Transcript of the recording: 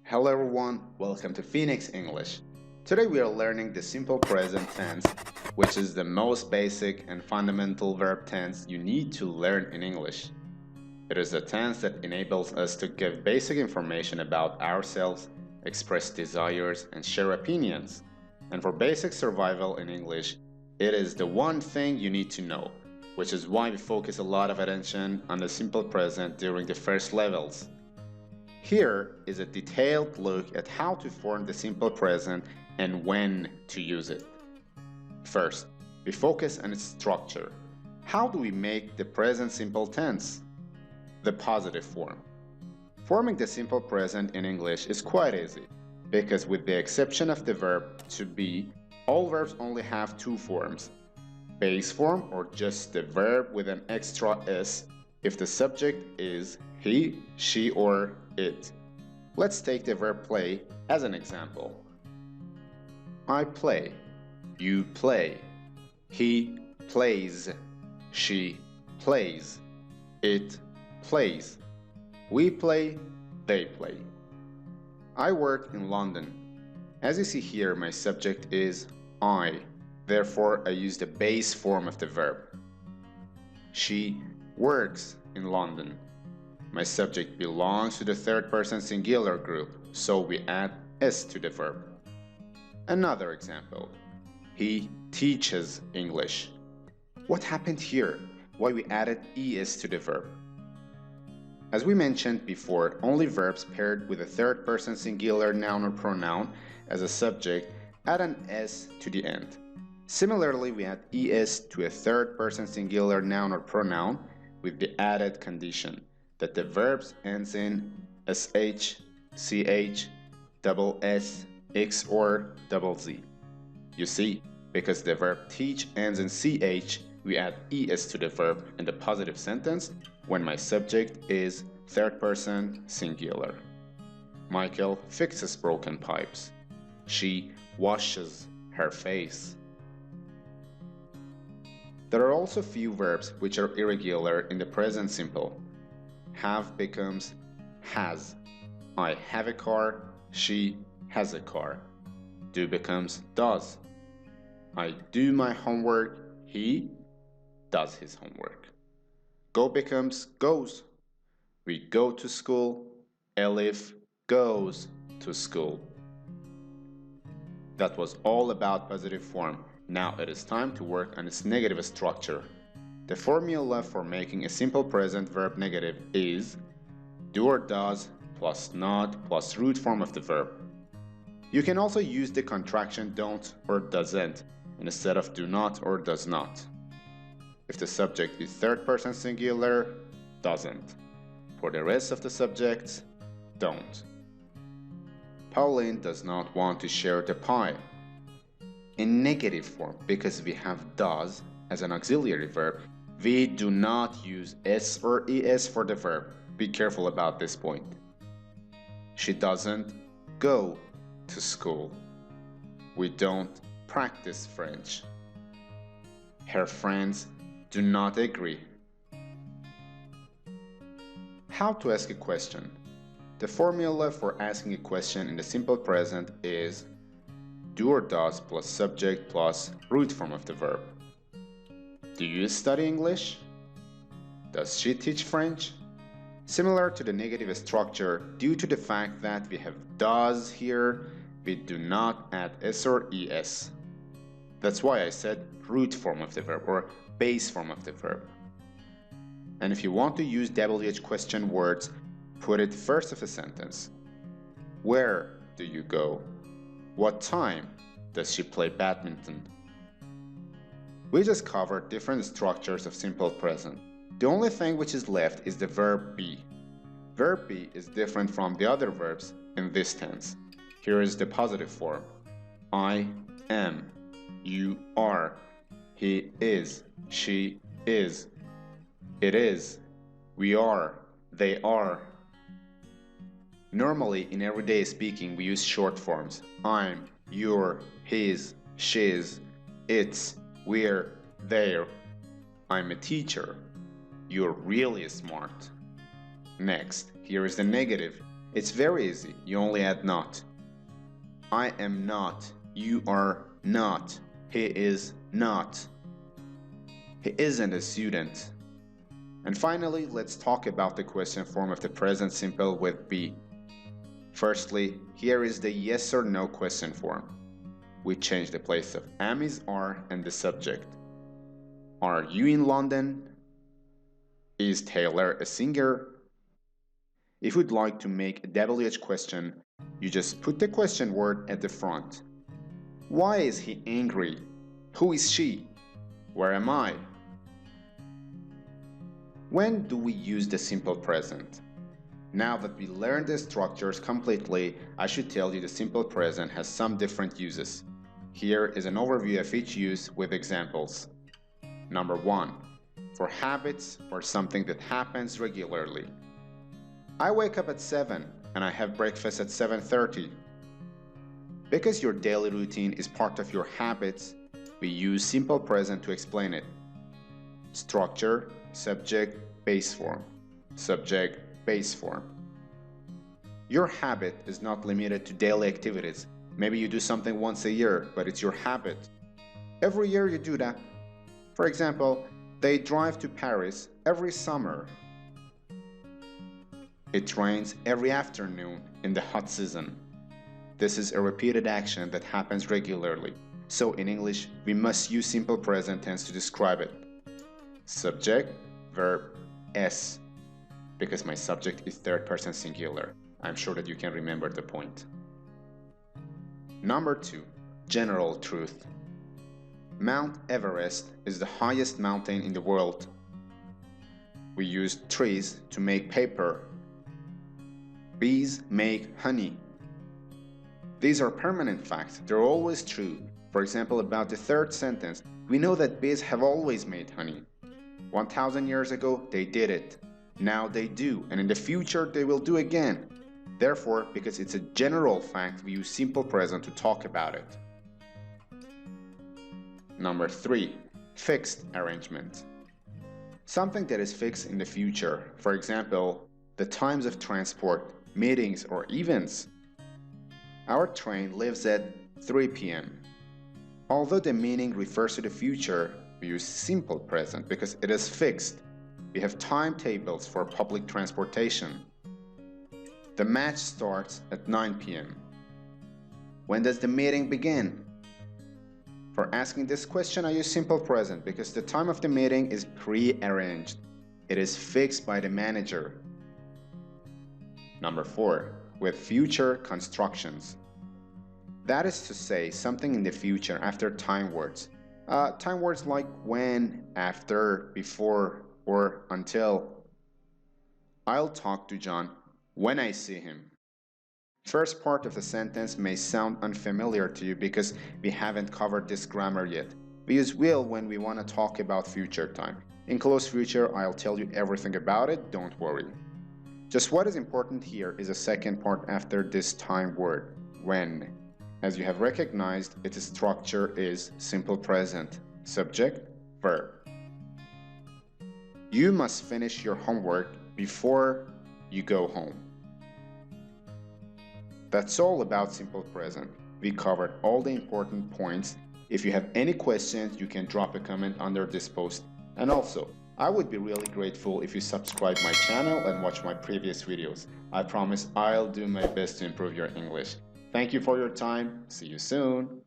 Hello everyone, welcome to Phoenix English. Today we are learning the simple present tense, which is the most basic and fundamental verb tense you need to learn in English. It is a tense that enables us to give basic information about ourselves, express desires, and share opinions. And for basic survival in English, it is the one thing you need to know, which is why we focus a lot of attention on the simple present during the first levels. Here is a detailed look at how to form the simple present and when to use it. First, we focus on its structure. How do we make the present simple tense? The positive form. Forming the simple present in English is quite easy, because with the exception of the verb to be, all verbs only have two forms. Base form, or just the verb with an extra s, if the subject is he, she, or it. Let's take the verb play as an example. I play, you play, he plays, she plays, it plays, we play, they play. I work in London. As you see here, my subject is I, therefore I use the base form of the verb. She works in London. My subject belongs to the third person singular group, so we add s to the verb. Another example. He teaches English. What happened here? Why we added es to the verb? As we mentioned before, only verbs paired with a third person singular noun or pronoun as a subject add an s to the end. Similarly, we add es to a third person singular noun or pronoun with the added condition that the verbs ends in sh, ch, double s, x, or double z. You see, because the verb teach ends in ch, we add es to the verb in the positive sentence when my subject is third person singular. Michael fixes broken pipes. She washes her face. There are also few verbs which are irregular in the present simple. Have becomes has. I have a car, she has a car. Do becomes does. I do my homework, he does his homework. Go becomes goes. We go to school, Elif goes to school. That was all about positive form. Now it is time to work on its negative structure. The formula for making a simple present verb negative is do or does plus not plus root form of the verb. You can also use the contraction don't or doesn't instead of do not or does not. If the subject is third person singular, doesn't. For the rest of the subjects, don't. Pauline does not want to share the pie. In negative form, because we have does as an auxiliary verb, we do not use s or es for the verb. Be careful about this point. She doesn't go to school. We don't practice French. Her friends do not agree. How to ask a question? The formula for asking a question in the simple present is do or does plus subject plus root form of the verb. Do you study English? Does she teach French? Similar to the negative structure, due to the fact that we have does here, we do not add s or es. That's why I said root form of the verb or base form of the verb. And if you want to use WH question words, put it first of a sentence. Where do you go? What time does she play badminton? We just covered different structures of simple present. The only thing which is left is the verb be. Verb be is different from the other verbs in this tense. Here is the positive form. I am, you are, he is, she is, it is, we are, they are. Normally, in everyday speaking, we use short forms. I'm, you're, his, she's, it's, we're, they're. I'm a teacher. You're really smart. Next, here is the negative. It's very easy. You only add not. I am not. You are not. He is not. He isn't a student. And finally, let's talk about the question form of the present simple with be. Firstly, here is the yes or no question form. We change the place of am is are and the subject. Are you in London? Is Taylor a singer? If you'd like to make a WH question, you just put the question word at the front. Why is he angry? Who is she? Where am I? When do we use the simple present? Now that we learned the structures completely, I should tell you the simple present has some different uses. Here is an overview of each use with examples. Number 1. For habits or something that happens regularly. I wake up at 7 and I have breakfast at 7:30. Because your daily routine is part of your habits, we use simple present to explain it. Structure, subject, base form. Subject, base form. Your habit is not limited to daily activities. Maybe you do something once a year, but it's your habit. Every year you do that. For example, they drive to Paris every summer. It rains every afternoon in the hot season. This is a repeated action that happens regularly. So in English, we must use simple present tense to describe it. Subject, verb, s. Because my subject is third person singular. I'm sure that you can remember the point. Number 2. General truth. Mount Everest is the highest mountain in the world. We use trees to make paper. Bees make honey. These are permanent facts. They're always true. For example, about the third sentence, we know that bees have always made honey. 1,000 years ago, they did it. Now they do, and in the future, they will do again. Therefore, because it's a general fact, we use simple present to talk about it. Number 3. Fixed arrangement. Something that is fixed in the future. For example, the times of transport, meetings, or events. Our train leaves at 3 p.m. Although the meaning refers to the future, we use simple present because it is fixed. We have timetables for public transportation. The match starts at 9 p.m. When does the meeting begin? For asking this question, I use simple present because the time of the meeting is pre-arranged. It is fixed by the manager. Number 4. With future constructions. That is to say, something in the future after time words. Time words like when, after, before, or until. I'll talk to John when I see him. First part of the sentence may sound unfamiliar to you because we haven't covered this grammar yet. We use will when we want to talk about future time. In close future, I'll tell you everything about it, don't worry. Just what is important here is the second part after this time word, when. As you have recognized, its structure is simple present, subject, verb. You must finish your homework before you go home. That's all about simple present. We covered all the important points. If you have any questions, you can drop a comment under this post. And also, I would be really grateful if you subscribe my channel and watch my previous videos. I promise I'll do my best to improve your English. Thank you for your time. See you soon.